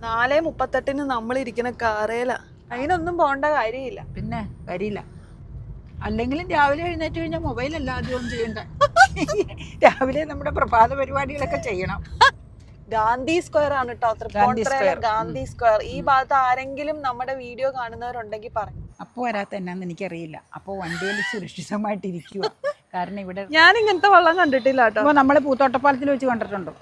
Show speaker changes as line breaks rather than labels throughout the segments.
4:38 നമ്മൾ ഇരിക്കുന്ന കാറേല. അതിനൊന്നും പോണ്ട കാര്യമില്ല.
പിന്നെ കാര്യമില്ല. അല്ലെങ്കിലും രാവിലെ എഴുന്നേറ്റ് കഴിഞ്ഞാൽ മൊബൈലല്ല ആദ്യം ചെയ്യണ്ട. രാവിലെ നമ്മുടെ പ്രഭാത പരിപാടികളൊക്കെ ചെയ്യണം.
ഗാന്ധി സ്ക്വയർ ആണ് കേട്ടോ, തൃപ്പൂണിത്തുറയിലെ ഗാന്ധി സ്ക്വയർ. ഈ ഭാഗത്ത് ആരെങ്കിലും നമ്മുടെ വീഡിയോ കാണുന്നവരുണ്ടെങ്കിൽ പറഞ്ഞു.
അപ്പോൾ വരാത്ത എന്നാന്ന് എനിക്കറിയില്ല. അപ്പോൾ വണ്ടിയിൽ സുരക്ഷിതമായിട്ട് ഇരിക്കുക. കാരണം ഇവിടെ
ഞാൻ ഇങ്ങനത്തെ വെള്ളം കണ്ടിട്ടില്ല കേട്ടോ.
അപ്പോൾ നമ്മൾ പൂത്തോട്ടപ്പാലത്തിൽ വെച്ച് കണ്ടിട്ടുണ്ടോ?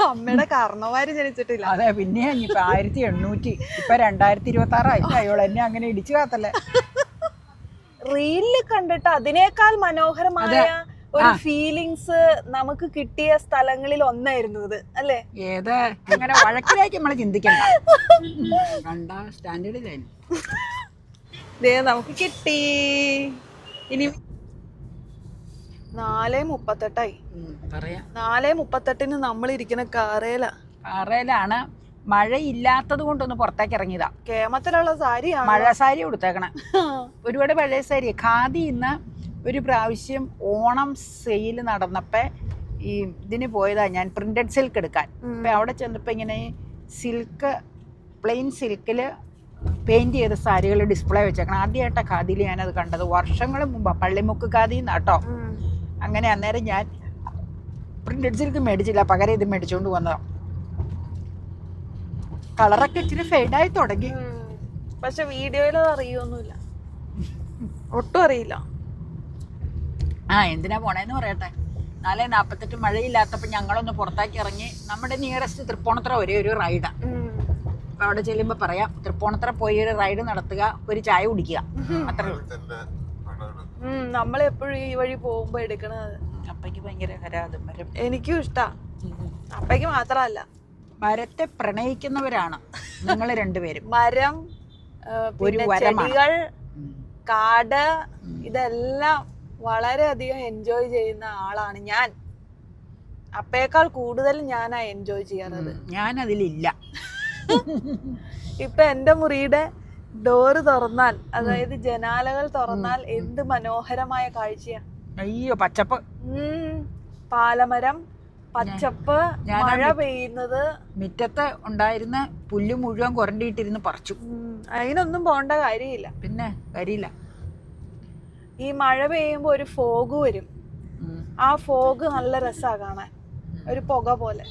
അമ്മയുടെ കാരണവന്മാര് ജനിച്ചിട്ടില്ല.
അതെ, പിന്നെ ഇപ്പൊ 1800 ഇപ്പൊ 2026 ആയിട്ട് അയോൾ എന്നെ അങ്ങനെ ഇടിച്ചു കാത്തല്ലേ.
റീലില് കണ്ടിട്ട് അതിനേക്കാൾ മനോഹരമായ ഒരു ഫീലിങ്സ് നമുക്ക് കിട്ടിയ സ്ഥലങ്ങളിൽ ഒന്നായിരുന്നു ഇത്, അല്ലേ?
ഏത് അങ്ങനെ വഴക്കിലേക്ക് നമ്മള് ചിന്തിക്കണ്ട. രണ്ടാം സ്റ്റാൻഡേർഡിലായിരുന്നു.
നമുക്ക് കിട്ടി. ഇനി 4:38 4:38 നമ്മൾ ഇരിക്കുന്ന
കാറയിലാണ്. മഴയില്ലാത്തത് കൊണ്ടൊന്ന് പുറത്തേക്ക് ഇറങ്ങിയതാ.
കേമത്തിലുള്ള സാരിയാണ്,
മഴ സാരി കൊടുത്തേക്കണേ. ഒരുപാട് പഴയ സാരി. ഖാദി ഇന്ന് ഒരു പ്രാവശ്യം ഓണം സെയിൽ നടന്നപ്പോ ഈ ഇതിന് പോയതാ ഞാൻ, പ്രിന്റഡ് സിൽക്ക് എടുക്കാൻ. അപ്പൊ അവിടെ ചെന്നപ്പോ ഇങ്ങനെ സിൽക്ക്, പ്ലെയിൻ സിൽക്കില് പെയിന്റ് ചെയ്ത സാരികൾ ഡിസ്പ്ലേ വെച്ചേക്കണം. ആദ്യമായിട്ടാ ഖാദിയിൽ ഞാനത് കണ്ടത്, വർഷങ്ങൾ മുമ്പാ. പള്ളിമുക്ക് ഖാദി എന്നാട്ടോ. അങ്ങനെ അന്നേരം ഞാൻ പ്രിന്റഡ് സിൽക്ക് മേടിച്ചില്ല, പകരം ഇത് മേടിച്ചുകൊണ്ട് വന്നതാ. കളറൊക്കെ ഇച്ചിരി ഫെയ്ഡായി തുടങ്ങി.
പക്ഷെ വീഡിയോയിൽ അറിയൊന്നുമില്ല, ഒട്ടും അറിയില്ല.
എന്തിനാ പോണേന്ന് പറയട്ടെ. 4:48 മഴയില്ലാത്തപ്പോൾ ഞങ്ങളൊന്ന് പുറത്തേക്ക് ഇറങ്ങി. നമ്മുടെ നിയറസ്റ്റ് തൃപ്പൂണിത്തുറ ഒരേ ഒരു റൈഡാ. അപ്പൊ അവിടെ ചെല്ലുമ്പോൾ പറയാം, തൃപ്പൂണിത്തുറ പോയി ഒരു റൈഡ് നടത്തുക, ഒരു ചായ കുടിക്കുക, അത്രേ ഉള്ളൂ.
നമ്മളെപ്പോഴും ഈ വഴി പോകുമ്പോ എടുക്കണത്.
അപ്പയ്ക്ക് ഭയങ്കര ഹരാതും മരം.
എനിക്കും ഇഷ്ടാ. അപ്പയ്ക്ക് മാത്രല്ല,
മരത്തെ പ്രണയിക്കുന്നവരാണ് നിങ്ങൾ രണ്ടുപേരും.
മരം, ചെടികൾ, കാട്, ഇതെല്ലാം വളരെയധികം എൻജോയ് ചെയ്യുന്ന ആളാണ് ഞാൻ. അപ്പയേക്കാൾ കൂടുതൽ ഞാനാ എൻജോയ് ചെയ്യാറത്.
ഞാൻ അതിലില്ല.
ഇപ്പൊ എന്റെ മുറിയുടെ ഡോറ് തുറന്നാൽ, അതായത് ജനാലകൾ തുറന്നാൽ എന്ത് മനോഹരമായ കാഴ്ചയാ.
അയ്യോ, പച്ചപ്പ്,
പാലമരം, പച്ചപ്പ്, മഴ പെയ്യുന്നത്.
മുറ്റത്ത് ഉണ്ടായിരുന്ന പുല്ല് മുഴുവൻ കൊരണ്ടിയിട്ടിരുന്ന് പറിച്ചു.
അതിനൊന്നും പോണ്ട കാര്യമില്ല.
പിന്നെ കാര്യമില്ല.
ഈ മഴ പെയ്യുമ്പോ ഒരു ഫോഗ് വരും. ആ ഫോഗ് നല്ല രസാ കാണാൻ, ഒരു പുക പോലെ.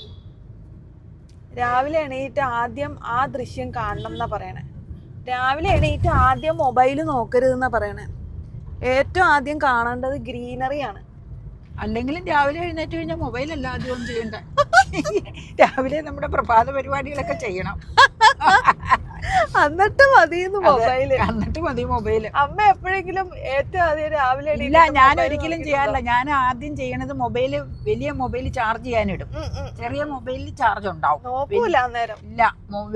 രാവിലെ എണീറ്റ് ആദ്യം ആ ദൃശ്യം കാണണം എന്നാ പറയണേ. രാവിലെ എണീറ്റ് ആദ്യം മൊബൈൽ നോക്കരുതെന്നാ പറയണേ. ഏറ്റവും ആദ്യം കാണേണ്ടത് ഗ്രീനറിയാണ്.
അല്ലെങ്കിലും രാവിലെ എഴുന്നേറ്റ് കഴിഞ്ഞാൽ മൊബൈലല്ല ആദ്യം ചെയ്യണ്ട. രാവിലെ നമ്മുടെ പ്രഭാത പരിപാടികളൊക്കെ ചെയ്യണം.
എന്നിട്ട് മതി
മൊബൈല്.
അമ്മ എപ്പോഴെങ്കിലും ഏറ്റവും ആദ്യം രാവിലെ?
ഇല്ല, ഞാൻ ഒരിക്കലും ചെയ്യാറില്ല. ഞാൻ ആദ്യം ചെയ്യണത് മൊബൈല്, വലിയ മൊബൈൽ ചാർജ് ചെയ്യാനിടും. ചെറിയ മൊബൈലിൽ ചാർജ് ഉണ്ടാവും. ഇല്ല,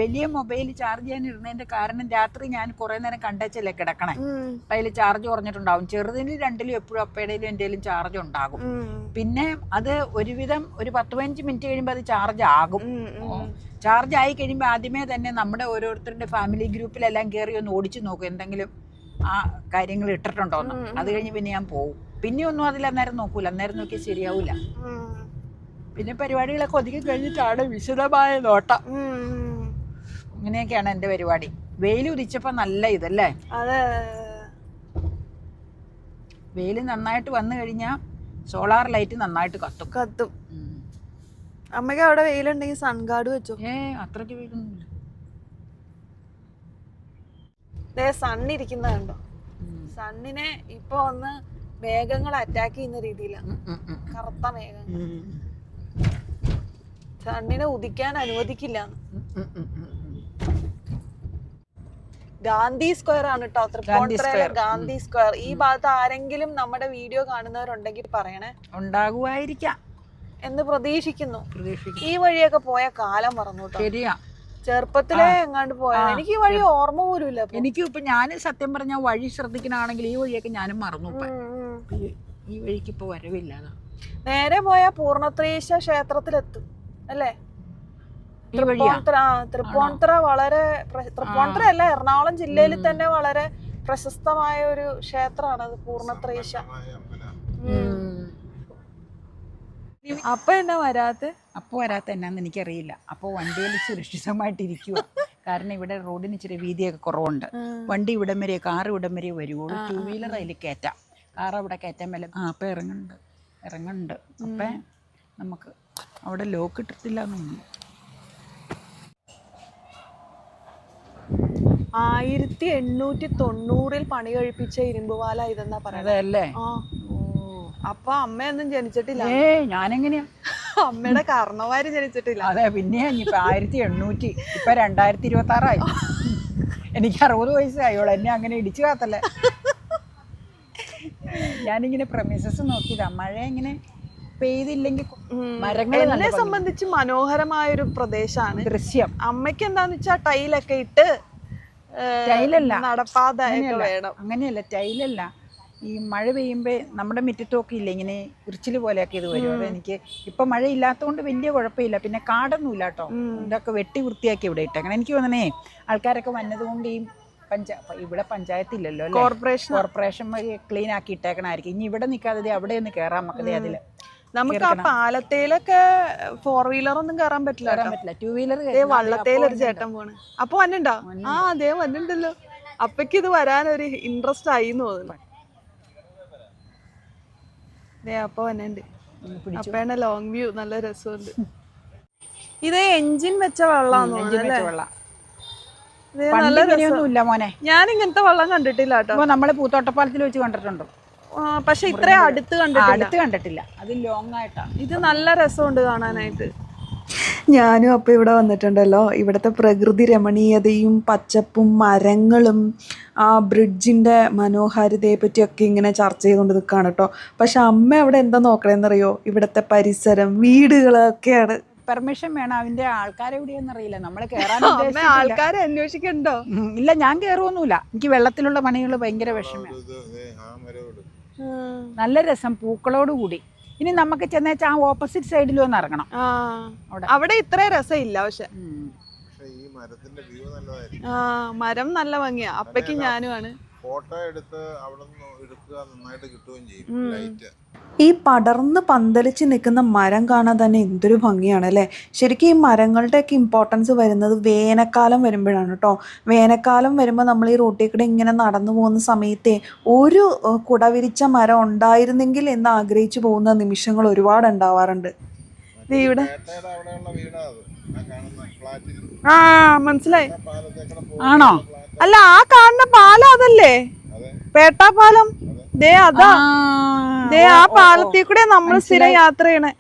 വലിയ മൊബൈൽ ചാർജ് ചെയ്യാൻ ഇടുന്നതിന്റെ കാരണം രാത്രി ഞാൻ കുറെ നേരം കണ്ടേച്ചല്ലേ കിടക്കണേ. അപ്പൊ അതിൽ ചാർജ് കുറഞ്ഞിട്ടുണ്ടാവും. ചെറുതിന് രണ്ടിലും എപ്പോഴും അപ്പയുടെയിലും എന്റെയിലും ചാർജ് ഉണ്ടാകും. പിന്നെ അത് ഒരുവിധം ഒരു 10-15 മിനിറ്റ് കഴിയുമ്പോൾ അത് ചാർജ് ആകും. ചാർജ് ആയി കഴിയുമ്പോൾ ആദ്യമേ തന്നെ നമ്മുടെ ഓരോരുത്തരുടെ ഫാമിലി ഗ്രൂപ്പിലെല്ലാം കയറി ഒന്ന് ഓടിച്ചു നോക്കും എന്തെങ്കിലും ആ കാര്യങ്ങൾ ഇട്ടിട്ടുണ്ടോന്ന്. അത് കഴിഞ്ഞ് പിന്നെ ഞാൻ പോവും. പിന്നെ ഒന്നും അതിൽ അന്നേരം നോക്കൂല. അന്നേരം നോക്കിയാൽ ശരിയാവൂല. പിന്നെ പരിപാടികളൊക്കെ ഒതുക്കി കഴിഞ്ഞിട്ടാണ് വിശദമായ നോട്ടം. ഇങ്ങനെയൊക്കെയാണ് എൻ്റെ പരിപാടി. വെയിൽ ഉദിച്ചപ്പോ നല്ല ഇതല്ലേ. വെയിൽ നന്നായിട്ട് വന്നു കഴിഞ്ഞാൽ സോളാർ ലൈറ്റ് നന്നായിട്ട് കത്തും.
അമ്മയ്ക്ക് അവിടെ വെയിലുണ്ടെങ്കിൽ സൺഗാർഡ് വെച്ചോ.
അത്രയ്ക്ക് വെയിലൊന്നുമില്ല.
സണ്ണിരിക്കുന്ന കണ്ടോ? സണ്ണിനെ ഇപ്പൊ ഒന്ന് മേഘങ്ങൾ അറ്റാക്ക് ചെയ്യുന്ന രീതിയിലാണ്. കറുത്ത മേഘങ്ങൾ സണ്ണിനെ ഉദിക്കാൻ അനുവദിക്കില്ല. ഗാന്ധി സ്ക്വയർ ആണ് കേട്ടോ, തൃപ്പൂണിത്തുറയിലെ ഗാന്ധി സ്ക്വയർ. ഈ ഭാഗത്ത് ആരെങ്കിലും നമ്മുടെ വീഡിയോ കാണുന്നവരുണ്ടെങ്കിൽ പറയണേ.
ഉണ്ടാകുമായിരിക്കാം
എന്ന് പ്രതീക്ഷിക്കുന്നു. ഈ വഴിയൊക്കെ പോയ കാലം മറന്നു കേട്ടോ.
ശരിയാ,
ചെറുപ്പത്തിലെ എങ്ങാണ്ട് പോയാ. എനിക്ക് ഈ വഴി ഓർമ്മ പോലും ഇല്ല.
എനിക്കും ഇപ്പൊ ഞാൻ സത്യം പറഞ്ഞ വഴി ശ്രദ്ധിക്കണാണെങ്കിൽ ഈ വഴിയൊക്കെ ഞാനും മറന്നു. ഈ വഴിക്ക് ഇപ്പൊ വരവില്ല.
നേരെ പോയാ പൂർണ്ണത്രയീശ ക്ഷേത്രത്തിലെത്തും അല്ലേ? തൃപ്പൂണിത്തുറ വളരെ, തൃപ്പൂണിത്തുറ അല്ല, എറണാകുളം ജില്ലയിൽ തന്നെ വളരെ പ്രശസ്തമായ ഒരു ക്ഷേത്രമാണ് അത്, പൂർണ്ണത്രയീശ. അപ്പൊ എന്നാ വരാത്തെ?
അപ്പോൾ വരാത്ത എന്നാന്ന് എനിക്കറിയില്ല. അപ്പോൾ വണ്ടിയിൽ സുരക്ഷിതമായിട്ടിരിക്കുക. കാരണം ഇവിടെ റോഡിന് ഇച്ചിരി വീതിയൊക്കെ കുറവുണ്ട്. വണ്ടി ഇവിടം വരെ, കാർ ഇവിടം വരെ വരുവുള്ളൂ. 2 വീലർ അതിൽ കയറ്റാം, കാർ അവിടെ കയറ്റാൻ മേലെ. അപ്പം ഇറങ്ങുന്നുണ്ട്. അപ്പം നമുക്ക് അവിടെ ലോക്ക് ഇട്ടിട്ടില്ല എന്നൊന്നും.
1890 പണി കഴിപ്പിച്ച ഇരുമ്പ് പാല ഇതെന്നാ പറയുന്നത്.
അതല്ലേ?
അപ്പൊ അമ്മയൊന്നും ജനിച്ചിട്ടില്ല.
ഞാനെങ്ങനെയാ?
അമ്മയുടെ കാരണവന്മാര് ജനിച്ചിട്ടില്ല.
അതെ, പിന്നെ ഇപ്പൊ 1800, ഇപ്പൊ 2026 എനിക്ക് 60 വയസ്സായോളൂ. എന്നെ അങ്ങനെ ഇടിച്ചു കാത്തല്ലേ. ഞാനിങ്ങനെ പ്രമിസസ് നോക്കിയതാ, മഴ ഇങ്ങനെ പെയ്തില്ലെങ്കിൽ
എന്നെ സംബന്ധിച്ച് മനോഹരമായൊരു പ്രദേശമാണ്
ദൃശ്യം.
അമ്മയ്ക്ക് എന്താന്ന് വെച്ചാ ടൈലൊക്കെ ഇട്ട്
ടൈലല്ല,
നടപ്പാത വേണം.
അങ്ങനെയല്ല, ടൈലല്ല. ഈ മഴ പെയ്യുമ്പോൾ നമ്മുടെ മുറ്റത്തൊക്കെ ഇല്ല, ഇങ്ങനെ ഉരിച്ചിൽ പോലെയൊക്കെ ഇത് വരും. അത് എനിക്ക് ഇപ്പം മഴ ഇല്ലാത്തതുകൊണ്ട് വലിയ കുഴപ്പമില്ല. പിന്നെ കാടൊന്നുമില്ല കേട്ടോ. ഇതൊക്കെ വെട്ടി വൃത്തിയാക്കി ഇവിടെ ഇട്ടേക്കണം. എനിക്ക് തോന്നണേ ആൾക്കാരൊക്കെ വന്നതുകൊണ്ട് ഈ ഇവിടെ പഞ്ചായത്തില്ലല്ലോ, കോർപ്പറേഷൻ ക്ലീൻ ആക്കി ഇട്ടേക്കണായിരിക്കും. ഇനി ഇവിടെ നിൽക്കാതെ അവിടെ ഒന്ന് കയറാൻ മക്കളെ. അതില്
നമുക്ക് ആ പാലത്തേലൊക്കെ 4 വീലർ ഒന്നും കയറാൻ പറ്റില്ല.
2 വീലർ
വള്ളത്തേലൊരു ചേട്ടൻ പോണ്. അപ്പൊ വന്നിണ്ടോ? ആ അതേ വന്നിണ്ടല്ലോ. അപ്പക്ക് ഇത് വരാനൊരു ഇൻട്രസ്റ്റ് ആയി തോന്നുന്നു. അപ്പൊ വന്നുണ്ട്. അപ്പയാണ് ലോങ് വ്യൂ, നല്ല രസമുണ്ട്. ഇത് എഞ്ചിൻ വെച്ച വെള്ളാന്ന്
മോനെ.
ഞാൻ ഇങ്ങനത്തെ വെള്ളം കണ്ടിട്ടില്ല കേട്ടോ.
നമ്മള് പൂത്തോട്ടപ്പാലത്തിൽ വെച്ച് കണ്ടിട്ടുണ്ടോ?
പക്ഷെ ഇത്ര അടുത്ത്
കണ്ടിട്ടില്ല. അത് ലോങ് ആയിട്ടാണ്.
ഇത് നല്ല രസമുണ്ട് കാണാനായിട്ട്. ഞാനും അപ്പോൾ ഇവിടെ വന്നിട്ടുണ്ടല്ലോ. ഇവിടുത്തെ പ്രകൃതി രമണീയതയും പച്ചപ്പും മരങ്ങളും ആ ബ്രിഡ്ജിൻ്റെ മനോഹാരിതയെ പറ്റിയൊക്കെ ഇങ്ങനെ ചർച്ച ചെയ്തുകൊണ്ട് നിൽക്കുകയാണ് കേട്ടോ. പക്ഷെ അമ്മ അവിടെ എന്താ നോക്കണേന്നറിയോ? ഇവിടുത്തെ പരിസരം, വീടുകളൊക്കെയാണ്.
പെർമിഷൻ വേണം. അതിന്റെ ആൾക്കാരെവിടെയെന്ന് അറിയില്ല. നമ്മൾ
ആൾക്കാരെ അന്വേഷിക്കണ്ടോ?
ഇല്ല, ഞാൻ കയറുമൊന്നുമില്ല. എനിക്ക് വെള്ളത്തിലുള്ള പണികൾ ഭയങ്കര വിഷമമാണ്. നല്ല രസം, പൂക്കളോട് കൂടി. ഇനി നമുക്ക് ചെന്നേച്ചാ ആ ഓപ്പോസിറ്റ് സൈഡിൽ ഒന്ന് ഇറങ്ങണം.
അവിടെ ഇത്ര രസമില്ല. പക്ഷെ മരം നല്ല ഭംഗിയാ. അപ്പയ്ക്ക് ഞാനുമാണ്
ഫോട്ടോ എടുത്ത് അവിടെ നന്നായിട്ട് കിട്ടുകയും ചെയ്യും.
ഈ പടർന്ന് പന്തലിച്ച് നിൽക്കുന്ന മരം കാണാൻ തന്നെ എന്തൊരു ഭംഗിയാണ് അല്ലേ. ശരിക്കും ഈ മരങ്ങളുടെയൊക്കെ ഇമ്പോർട്ടൻസ് വരുന്നത് വേനൽക്കാലം വരുമ്പോഴാണ് കേട്ടോ. വേനൽക്കാലം വരുമ്പോൾ നമ്മൾ ഈ റോട്ടിൽ കൂടെ ഇങ്ങനെ നടന്നു പോകുന്ന സമയത്തെ ഒരു കുടവിരിച്ച മരം ഉണ്ടായിരുന്നെങ്കിൽ എന്ന് ആഗ്രഹിച്ചു പോകുന്ന നിമിഷങ്ങൾ ഒരുപാട് ഉണ്ടാവാറുണ്ട്. ഇവിടെ ആ മനസ്സിലായി.
ആണോ?
അല്ല, ആ കാണുന്ന പാലം അതല്ലേ പേട്ടാപ്പാലം? ദേ അതാ, ദേ ആ പാലത്തിൽ കൂടെ നമ്മൾ സ്ഥിരം യാത്ര ചെയ്യണേ.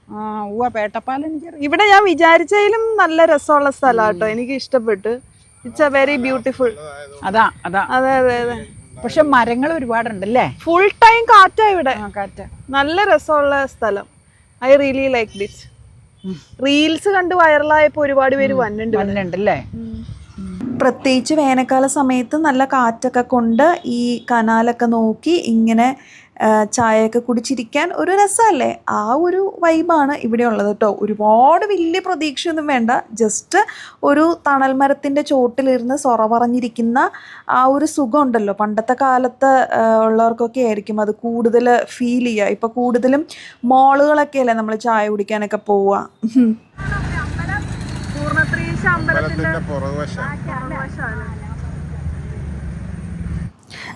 പേട്ടപ്പാലം.
ഇവിടെ ഞാൻ വിചാരിച്ചതിലും നല്ല രസമുള്ള സ്ഥലം കേട്ടോ. എനിക്ക് ഇഷ്ടപ്പെട്ടു. It's A very beautiful.
അതെ. പക്ഷെ മരങ്ങൾ ഒരുപാടുണ്ടല്ലേ. ഫുൾ ടൈം
കാറ്റാ ഇവിടെ. നല്ല രസമുള്ള സ്ഥലം. I really like this. Reels കണ്ട് വൈറലായപ്പോ ഒരുപാട് പേര്
വന്നിട്ടുണ്ടല്ലേ.
പ്രത്യേകിച്ച് വേനൽക്കാല സമയത്ത് നല്ല കാറ്റൊക്കെ കൊണ്ട് ഈ കനാലൊക്കെ നോക്കി ഇങ്ങനെ ചായയൊക്കെ കുടിച്ചിരിക്കാൻ ഒരു രസമല്ലേ. ആ ഒരു വൈബാണ് ഇവിടെ ഉള്ളത് കേട്ടോ. ഒരുപാട് വലിയ പ്രതീക്ഷയൊന്നും വേണ്ട. ജസ്റ്റ് ഒരു തണൽ മരത്തിൻ്റെ ചോട്ടിലിരുന്ന് സൊറ പറഞ്ഞിരിക്കുന്ന ആ ഒരു സുഖം ഉണ്ടല്ലോ. പണ്ടത്തെ കാലത്ത് ഉള്ളവർക്കൊക്കെ ആയിരിക്കും അത് കൂടുതൽ ഫീൽ ചെയ്യുക. ഇപ്പം കൂടുതലും മോളുകളൊക്കെ അല്ലേ നമ്മൾ ചായ കുടിക്കാനൊക്കെ പോവുക.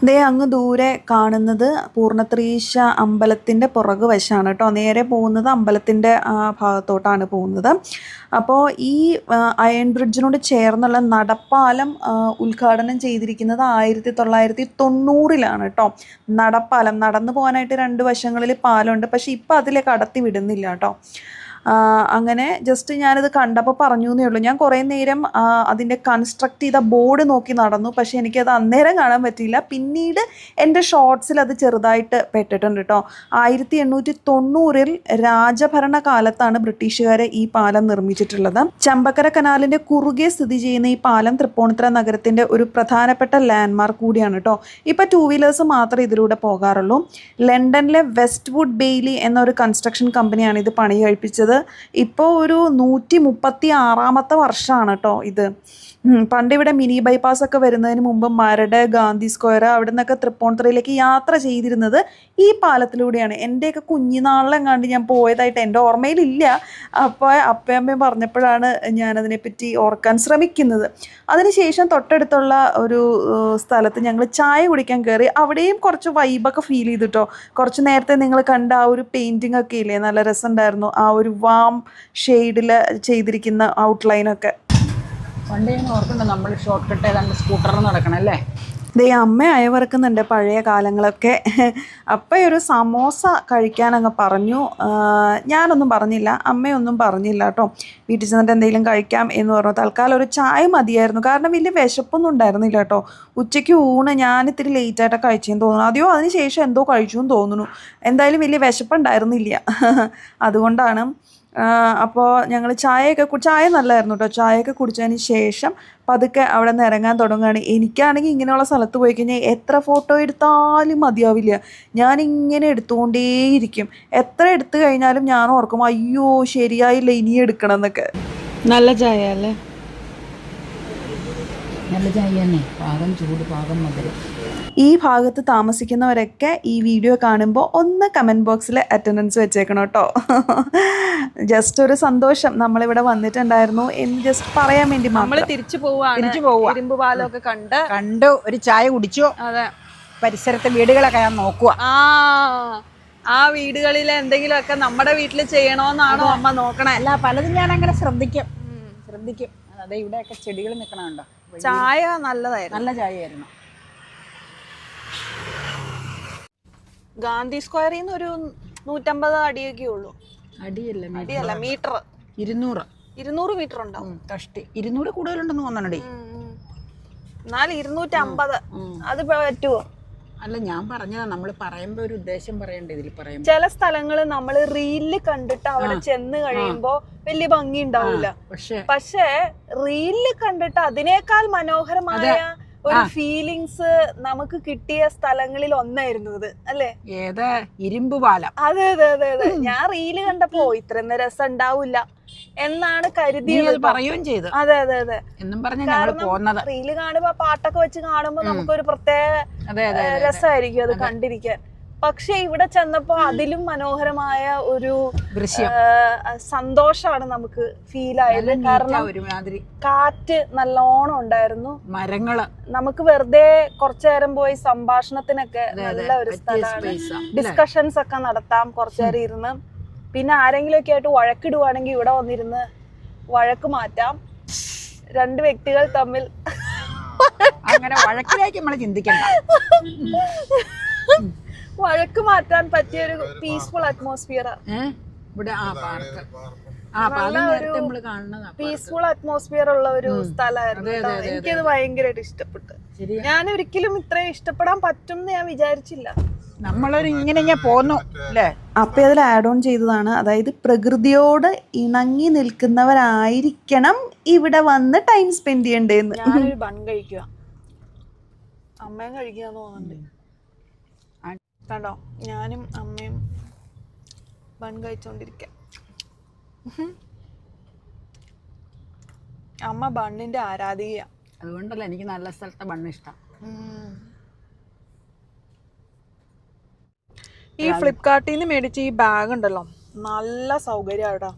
ദേ അങ്ങ് ദൂരെ കാണുന്നത് പൂർണ്ണത്രീശ അമ്പലത്തിൻ്റെ പുറകു വശമാണ് കേട്ടോ. നേരെ പോകുന്നത് അമ്പലത്തിൻ്റെ ഭാഗത്തോട്ടാണ് പോകുന്നത്. അപ്പോൾ ഈ അയൺ ബ്രിഡ്ജിനോട് ചേർന്നുള്ള നടപ്പാലം ഉദ്ഘാടനം ചെയ്തിരിക്കുന്നത് 1990 കേട്ടോ. നടപ്പാലം നടന്നു പോകാനായിട്ട് 2 വശങ്ങളിൽ പാലമുണ്ട്. പക്ഷെ ഇപ്പം അതിലേക്ക് കടത്തി വിടുന്നില്ല കേട്ടോ. അങ്ങനെ ജസ്റ്റ് ഞാനിത് കണ്ടപ്പോൾ പറഞ്ഞു എന്നേ ഉള്ളൂ. ഞാൻ കുറേ നേരം അതിൻ്റെ കൺസ്ട്രക്ട് ചെയ്ത ബോർഡ് നോക്കി നടന്നു. പക്ഷേ എനിക്കത് അന്നേരം കാണാൻ പറ്റിയില്ല. പിന്നീട് എൻ്റെ ഷോർട്സിൽ അത് ചെറുതായിട്ട് പെട്ടിട്ടുണ്ട് കേട്ടോ. 1890 രാജഭരണ കാലത്താണ് ബ്രിട്ടീഷുകാരെ ഈ പാലം നിർമ്മിച്ചിട്ടുള്ളത്. ചമ്പക്കര കനാലിൻ്റെ കുറുകെ സ്ഥിതി ചെയ്യുന്ന ഈ പാലം തൃപ്പൂണിത്തുറ നഗരത്തിൻ്റെ ഒരു പ്രധാനപ്പെട്ട ലാൻഡ്മാർക്ക് കൂടിയാണ് കേട്ടോ. ഇപ്പോൾ 2 വീലേഴ്സ് മാത്രമേ ഇതിലൂടെ പോകാറുള്ളൂ. ലണ്ടനിലെ വെസ്റ്റ് വുഡ് ബെയ്ലി എന്നൊരു കൺസ്ട്രക്ഷൻ കമ്പനിയാണ് ഇത് പണി കഴിപ്പിച്ചത്. പണിതത്. ഇപ്പോൾ ഒരു 136ാമത്തെ വർഷമാണ് കേട്ടോ ഇത്. പണ്ട് ഇവിടെ മിനി ബൈപ്പാസ് ഒക്കെ വരുന്നതിന് മുമ്പ് മരട്, ഗാന്ധി സ്ക്വയർ അവിടെ നിന്നൊക്കെ തൃപ്പൂണിത്തുറയിലേക്ക് യാത്ര ചെയ്തിരുന്നത് ഈ പാലത്തിലൂടെയാണ്. എൻ്റെയൊക്കെ കുഞ്ഞിനാളിലെങ്ങാണ്ട് ഞാൻ പോയതായിട്ട് എൻ്റെ ഓർമ്മയിലില്ല. അപ്പോൾ അപ്പയമ്മയും പറഞ്ഞപ്പോഴാണ് ഞാനതിനെപ്പറ്റി ഓർക്കാൻ ശ്രമിക്കുന്നത്. അതിനുശേഷം തൊട്ടടുത്തുള്ള ഒരു സ്ഥലത്ത് ഞങ്ങൾ ചായ കുടിക്കാൻ കയറി. അവിടെയും കുറച്ച് വൈബൊക്കെ ഫീൽ ചെയ്തിട്ടോ. കുറച്ച് നേരത്തെ നിങ്ങൾ കണ്ട ആ ഒരു പെയിൻറ്റിംഗ് ഒക്കെ ഇല്ലേ, നല്ല രസമുണ്ടായിരുന്നു. ആ ഒരു വാം ഷെയ്ഡിൽ ചെയ്തിരിക്കുന്ന ഔട്ട്ലൈനൊക്കെ.
പണ്ട് ഞാൻ ഓർക്കുന്നുണ്ട് നമ്മൾ ഷോർട്ട് കട്ട് ഏതാണ്ട് സ്കൂട്ടറിൽ നടക്കണം അല്ലേ.
ദേ അമ്മ അയവറക്കുന്നുണ്ട് പഴയ കാലങ്ങളൊക്കെ. അപ്പം ഒരു സമോസ കഴിക്കാനങ്ങ് പറഞ്ഞു. ഞാനൊന്നും പറഞ്ഞില്ല, അമ്മയൊന്നും പറഞ്ഞില്ല കേട്ടോ. വീട്ടിൽ ചെന്നിട്ട് എന്തെങ്കിലും കഴിക്കാം എന്ന് പറഞ്ഞു. തൽക്കാലം ഒരു ചായ മതിയായിരുന്നു, കാരണം വലിയ വിശപ്പൊന്നും ഉണ്ടായിരുന്നില്ല കേട്ടോ. ഉച്ചയ്ക്ക് ഊണ് ഞാൻ ഇത്തിരി ലേറ്റായിട്ടൊക്കെ കഴിച്ചെന്ന് തോന്നുന്നു. അതെയോ അതിന് ശേഷം എന്തോ കഴിച്ചു എന്ന് തോന്നുന്നു. എന്തായാലും വലിയ വിശപ്പുണ്ടായിരുന്നില്ല, അതുകൊണ്ടാണ്. അപ്പോൾ ഞങ്ങൾ ചായ നല്ലതായിരുന്നു കേട്ടോ. ചായയൊക്കെ കുടിച്ചതിന് ശേഷം പതുക്കെ അവിടെ നിന്ന് ഇറങ്ങാൻ തുടങ്ങുകയാണ്. എനിക്കാണെങ്കിൽ ഇങ്ങനെയുള്ള സ്ഥലത്ത് പോയി കഴിഞ്ഞാൽ എത്ര ഫോട്ടോ എടുത്താലും മതിയാവില്ല. ഞാനിങ്ങനെ എടുത്തുകൊണ്ടേയിരിക്കും. എത്ര എടുത്തു കഴിഞ്ഞാലും ഞാൻ ഓർക്കും, അയ്യോ ശരിയായില്ല, ഇനി എടുക്കണം എന്നൊക്കെ.
നല്ല ചായ അല്ലേ?
നല്ല ചായ തന്നെ, പാകം ചൂട്, പാകം മധുരം.
ഈ ഭാഗത്ത് താമസിക്കുന്നവരൊക്കെ ഈ വീഡിയോ കാണുമ്പോൾ ഒന്ന് കമൻറ്റ് ബോക്സിൽ അറ്റൻഡൻസ് വെച്ചേക്കണം കേട്ടോ. ജസ്റ്റ് ഒരു സന്തോഷം, നമ്മളിവിടെ വന്നിട്ടുണ്ടായിരുന്നു എന്ന് ജസ്റ്റ് പറയാൻ വേണ്ടി
നമ്മൾ തിരിച്ചു പോവാണ്. ഇരുമ്പ് പാലമൊക്കെ
കണ്ടു ഒരു ചായ കുടിച്ചു.
അതെ,
പരിസരത്തെ വീടുകളൊക്കെ ഞാൻ നോക്കുക.
ആ വീടുകളിൽ എന്തെങ്കിലുമൊക്കെ നമ്മുടെ വീട്ടിൽ ചെയ്യണോന്നാണോ അമ്മ നോക്കണേ?
അല്ല, പലതും ഞാൻ അങ്ങനെ ശ്രദ്ധിക്കും. അതെ, ഇവിടെയൊക്കെ ചെടികൾ നിൽക്കണുണ്ടോ.
ചായ നല്ലതായിരുന്നു,
നല്ല ചായയായിരുന്നു.
ഗാന്ധി സ്ക്വയറിൽ നിന്ന് ഒരു 150 അടിയൊക്കെ ഉള്ളൂ.
അടിയല്ല
മീറ്റർ.
200
മീറ്റർ ഉണ്ടാവും.
കഷ്ടി 200 കൂടുതലുണ്ടെന്ന് തോന്നണടി.
എന്നാലും 250 അത് പറ്റുമോ?
അല്ല, ഞാൻ പറഞ്ഞതാ, നമ്മൾ പറയുമ്പോ ഒരു ഉദ്ദേശം പറയണ്ടേ. ഇതിൽ പറയുമ്പോ
ചില സ്ഥലങ്ങള് നമ്മള് റീലില് കണ്ടിട്ട് അവിടെ ചെന്ന് കഴിയുമ്പോ വലിയ ഭംഗി ഉണ്ടാവില്ല. പക്ഷെ റീലില് കണ്ടിട്ട് അതിനേക്കാൾ മനോഹരമായ ഒരു ഫീലിങ്സ് നമുക്ക് കിട്ടിയ സ്ഥലങ്ങളിൽ ഒന്നായിരുന്നു ഇത്, അല്ലേ?
ഏതാ? ഇരുമ്പ് പാലം.
അതെ അതെ അതെ അതെ. ഞാൻ റീല് കണ്ടപ്പോ ഇത്രയൊന്നും രസം ഉണ്ടാവില്ല എന്നാണ് കരുതിയത്,
പറയുകയും ചെയ്തു.
അതെ അതെ അതെ.
എന്നും പറഞ്ഞ
റീല് കാണുമ്പോ പാട്ടൊക്കെ വെച്ച് കാണുമ്പോ നമുക്കൊരു പ്രത്യേക രസമായിരിക്കും അത് കണ്ടിരിക്കാൻ. പക്ഷെ ഇവിടെ ചെന്നപ്പോ അതിലും മനോഹരമായ ഒരു സന്തോഷമാണ് നമുക്ക് ഫീൽ ആയത്. കാരണം കാറ്റ് നല്ലോണം ഉണ്ടായിരുന്നു,
മരങ്ങള്,
നമുക്ക് വെറുതെ കുറച്ചു നേരം പോയി സംഭാഷണത്തിനൊക്കെ നല്ല ഒരു സ്ഥലമാണ്. ഡിസ്കഷൻസ് ഒക്കെ നടത്താം കുറച്ചു നേരം ഇരുന്ന്. പിന്നെ ആരെങ്കിലും ഒക്കെ ആയിട്ട് വഴക്കിടുവാണെങ്കിൽ ഇവിടെ വന്നിരുന്ന് വഴക്ക് മാറ്റാം. രണ്ട് വ്യക്തികൾ തമ്മിൽ
അങ്ങനെ വഴക്കിലേക്ക് നമ്മൾ ചിന്തിക്കണ്ട.
വഴക്ക് മാറ്റാൻ പറ്റിയ ഒരു പീസ്ഫുൾ അറ്റ്മോസ്ഫിയർ, പീസ്ഫുൾ അറ്റ്മോസ്ഫിയർ ഉള്ള ഒരു സ്ഥലമായിരുന്നു. എനിക്കത് ഭയങ്കരമായിട്ട് ഇഷ്ടപ്പെട്ടു. ഞാൻ ഒരിക്കലും ഇത്രയും ഇഷ്ടപ്പെടാൻ പറ്റും എന്ന് ഞാൻ വിചാരിച്ചില്ല.
നമ്മളൊരു ഇങ്ങനെ പോന്നു അല്ലേ.
അപ്പം അതിൽ ആഡ് ഓൺ ചെയ്തതാണ്, അതായത് പ്രകൃതിയോട് ഇണങ്ങി നിൽക്കുന്നവരായിരിക്കണം ഇവിടെ വന്ന് ടൈം സ്പെൻഡ് ചെയ്യണ്ടേന്ന്.
ഞാനൊരു ബൺ കഴിക്കുക, അമ്മയും കഴിക്കാന്ന് തോന്നുന്നുണ്ട്. കണ്ടോ, ഞാനും അമ്മയും ബൺ കഴിച്ചോണ്ടിരിക്കാം. അമ്മ ബണ്ണിന്റെ ആരാധികയാ.
അതുകൊണ്ടല്ല എനിക്ക് നല്ല സ്ഥലത്തെ ബണ്ണ് ഇഷ്ടം.
ഈ ഫ്ലിപ്കാർട്ടിൽ നിന്ന് മേടിച്ച ഈ ബാഗ് ഉണ്ടല്ലോ, നല്ല സൗകര്യമായിട്ടാ.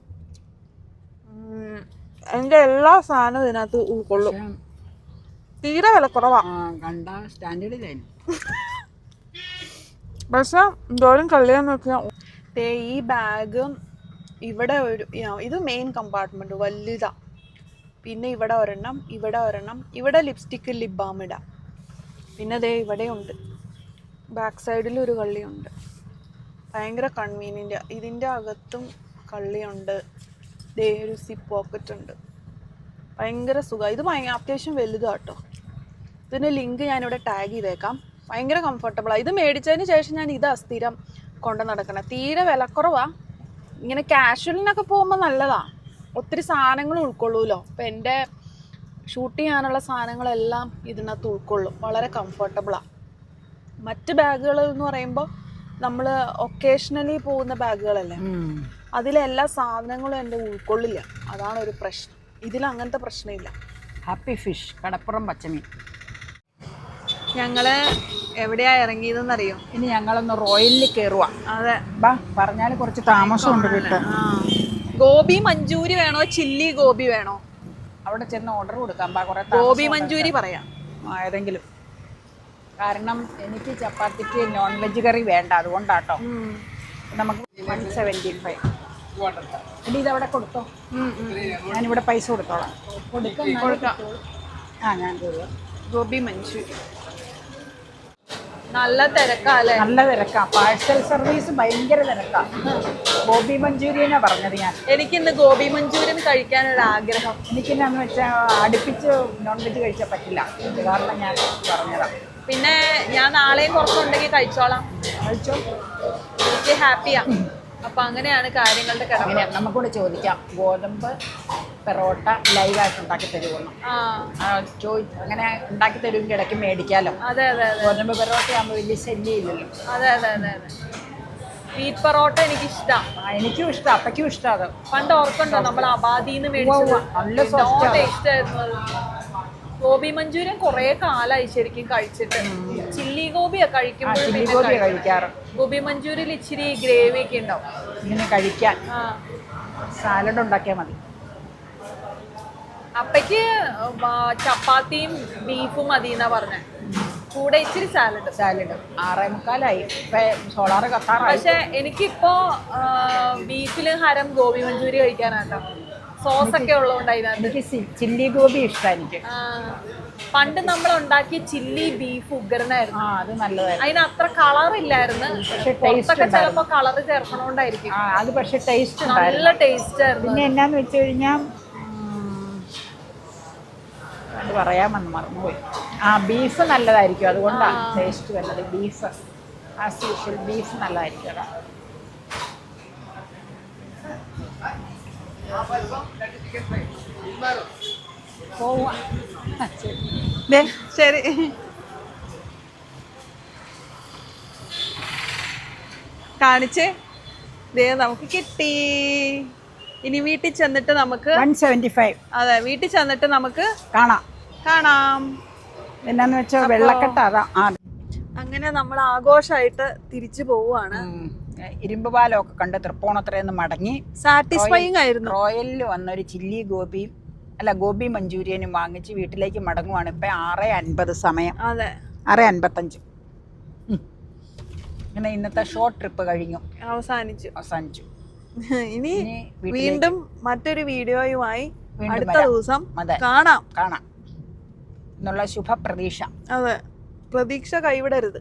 എന്റെ എല്ലാ സാധനവും ഇതിനകത്ത് ഉൾക്കൊള്ളും. തീരെ വിലക്കുറവാ. പക്ഷെ എന്തോരം കള്ളിയാന്ന് വെച്ചാൽ ഈ ബാഗ് ഇവിടെ ഒരു ഇത് മെയിൻ കമ്പാർട്ട്മെന്റ് വലുതാ. പിന്നെ ഇവിടെ ഒരെണ്ണം, ഇവിടെ ഒരെണ്ണം, ഇവിടെ ലിപ്സ്റ്റിക്ക്, ലിപ് ബാം ഇടാം. പിന്നെ ദേ ഇവിടെ ഉണ്ട്, ബാക്ക് സൈഡിൽ ഒരു കള്ളിയുണ്ട്. ഭയങ്കര കൺവീനിയൻ്റ്. ഇതിൻ്റെ അകത്തും കള്ളിയുണ്ട്. ദേ ഒരു സിപ്പ് പോക്കറ്റ് ഉണ്ട്. ഭയങ്കര സുഖം. ഇത് അത്യാവശ്യം വലുതാട്ടോ. ഇതിൻ്റെ ലിങ്ക് ഞാനിവിടെ ടാഗ് ചെയ്തേക്കാം. ഭയങ്കര കംഫർട്ടബിളാണ്. ഇത് മേടിച്ചതിന് ശേഷം ഞാൻ ഇതാ സ്ഥിരം കൊണ്ട് നടക്കണം. തീരെ വിലക്കുറവാണ്. ഇങ്ങനെ കാഷ്വലിനൊക്കെ പോകുമ്പോൾ നല്ലതാണ്. ഒത്തിരി സാധനങ്ങൾ ഉൾക്കൊള്ളൂല്ലോ. അപ്പം എൻ്റെ ഷൂട്ട് ചെയ്യാനുള്ള സാധനങ്ങളെല്ലാം ഇതിനകത്ത് ഉൾക്കൊള്ളും. വളരെ കംഫർട്ടബിളാണ്. മറ്റ് ബാഗുകൾ എന്ന് പറയുമ്പോൾ നമ്മൾ ഒക്കേഷണലി പോകുന്ന ബാഗുകളല്ലേ, അതിലെ എല്ലാ സാധനങ്ങളും എൻ്റെ ഉൾക്കൊള്ളില്ല, അതാണ് ഒരു പ്രശ്നം. ഇതിൽ അങ്ങനത്തെ പ്രശ്നമില്ല.
ഹാപ്പി ഫിഷ്, കടപ്പുറം പച്ചമീൻ.
ഞങ്ങള് എവിടെയാ ഇറങ്ങിയതെന്നറിയോ?
ഇനി ഞങ്ങളൊന്ന് റോയലിൽ കയറുക.
അതെ,
ബാ പറഞ്ഞാൽ കുറച്ച് താമസമുണ്ട് കിട്ടും.
ഗോബി മഞ്ചൂരി വേണോ ചില്ലി ഗോബി വേണോ?
അവിടെ ചെന്ന് ഓർഡർ കൊടുക്കാം. ബാ കുറെ
ഗോബി മഞ്ചൂരി പറയാം
ഏതെങ്കിലും. കാരണം എനിക്ക് ചപ്പാത്തിക്ക് നോൺ വെജ് കറി വേണ്ട, അതുകൊണ്ടാട്ടോ. നമുക്ക് 175. ഇനി ഇതവിടെ കൊടുത്തോ, ഞാനിവിടെ പൈസ കൊടുത്തോളാം.
കൊടുക്കാം.
ഞാൻ കയറുക.
ഗോബി മഞ്ചൂരി നല്ല തിരക്കാ അല്ലേ?
നല്ല തിരക്കാ. പാഴ്സൽ സർവീസ് ഭയങ്കര തിരക്കാ. ഗോബി മഞ്ചൂരിയനാ പറഞ്ഞത് ഞാൻ.
എനിക്കിന്ന് ഗോബി മഞ്ചൂരിയൻ കഴിക്കാനൊരു ആഗ്രഹം.
എനിക്കെന്നാന്ന് വെച്ചാൽ അടുപ്പിച്ച് നോൺ വെജ് കഴിച്ചാൽ പറ്റില്ല, അത് കാരണം ഞാൻ പറഞ്ഞതാ.
പിന്നെ ഞാൻ നാളെയും കുറച്ചുണ്ടെങ്കിൽ കഴിച്ചോളാം.
കഴിച്ചോ,
എനിക്ക് ഹാപ്പിയാ. അപ്പൊ അങ്ങനെയാണ് കാര്യങ്ങളുടെ കിടപ്പ്.
അങ്ങനെ നമുക്കൂടെ ചോദിക്കാം, ഗോതമ്പ് പെറോട്ട ലൈവായിട്ട് ഉണ്ടാക്കി തരുമെന്ന്. അങ്ങനെ ഉണ്ടാക്കി തരുമെങ്കിൽ ഇടയ്ക്ക് മേടിക്കാമല്ലോ.
അതെ അതെ അതെ
ഗോതമ്പ് പെറോട്ട ആകുമ്പോൾ വലിയ ശല്യമില്ലല്ലോ.
അതെ അതെ അതെ അതെ. വീറ്റ് പൊറോട്ട എനിക്ക് ഇഷ്ടം.
എനിക്കും ഇഷ്ടം, അപ്പയ്ക്കും ഇഷ്ടം. അത്
പണ്ട് ഓർക്കുണ്ടോ നമ്മൾ അബാദിന്ന് മേടിച്ചത്?
നല്ല
ടേസ്റ്റ് ആയിരുന്നു അത്. ഗോബി മഞ്ചൂരിയൻ കുറെ കാലായി ശരിക്കും കഴിച്ചിട്ട്. ചില്ലി ഗോബിയാ കഴിക്കുമ്പോൾ
കഴിക്കാറ്.
ഗോബി മഞ്ചൂരിയൻ ഇച്ചിരി ഗ്രേവി ഒക്കെ ഉണ്ടാവും.
ഇങ്ങനെ കഴിക്കാൻ സാലഡ് ഉണ്ടാക്കിയാൽ മതി.
അപ്പയ്ക്ക് ചപ്പാത്തിയും ബീഫും മതി എന്നാ പറഞ്ഞ, കൂടെ ഇച്ചിരി സാലഡ്.
6:45 ഇപ്പൊ സോളാറ് കത്താറായി.
പക്ഷെ എനിക്കിപ്പോ ബീഫില് ഹരം ഗോബി മഞ്ചൂരി കഴിക്കാനാട്ടോ. സോസ് ഒക്കെ ഉള്ളതുകൊണ്ടായിരുന്നു.
എനിക്ക് ചില്ലി ഗോബി ഇഷ്ടം. എനിക്ക്
പണ്ട് നമ്മൾ ഉണ്ടാക്കിയ ചില്ലി ബീഫ് ഉഗ്രനായിരുന്നു.
അത് നല്ലതായിരുന്നു.
അതിന് അത്ര കളർ ഇല്ലായിരുന്നു,
പക്ഷെ
ടേസ്റ്റ് ചിലപ്പോ കളർ ചേർക്കണോണ്ടായിരിക്കും.
അത് പക്ഷെ ടേസ്റ്റ്
നല്ല ടേസ്റ്റ് ആയിരുന്നു.
പിന്നെ എന്നാന്ന് വെച്ച് കഴിഞ്ഞാൽ അത് പറയാമെന്ന് മറന്നുപോയി. ബീഫ് നല്ലതായിരിക്കും, അതുകൊണ്ടാണ് ടേസ്റ്റ് വരുന്നത്. ബീഫ് ആസ് യൂഷ്വൽ ബീഫ് നല്ലതായിരിക്കും. അതാ പോവാ.
ശരി, കാണിച്ചേ. ദേ നമുക്ക് കിട്ടി. ഇനി വീട്ടിൽ ചെന്നിട്ട് നമുക്ക്
175.
അതെ, വീട്ടിൽ ചെന്നിട്ട് നമുക്ക്
കാണാം. എന്നാന്ന് വെച്ചാൽ വെള്ളക്കെട്ട അതാ.
അങ്ങനെ നമ്മൾ ആഘോഷമായിട്ട് തിരിച്ചു പോവുകയാണ്.
ഇരുമ്പ് പാലമൊക്കെ കണ്ട് തൃപ്പൂണിത്തുറയിൽ മടങ്ങി
സാറ്റിസ്ഫൈങ് ആയിരുന്നു.
റോയലിൽ വന്നൊരു ചില്ലി ഗോബി മഞ്ചൂരിയനും വാങ്ങിച്ച് വീട്ടിലേക്ക് മടങ്ങുവാണ്. ഇപ്പം 6:50 സമയം.
അതെ,
6:55. ഇങ്ങനെ ഇന്നത്തെ ഷോർട്ട് ട്രിപ്പ് കഴിഞ്ഞു, അവസാനിച്ചു.
ഇനി വീണ്ടും മറ്റൊരു വീഡിയോയുമായി അടുത്ത ദിവസം
കാണാം എന്നുള്ള ശുഭ പ്രതീക്ഷ.
അതെ, പ്രതീക്ഷ കൈവിടരുത്.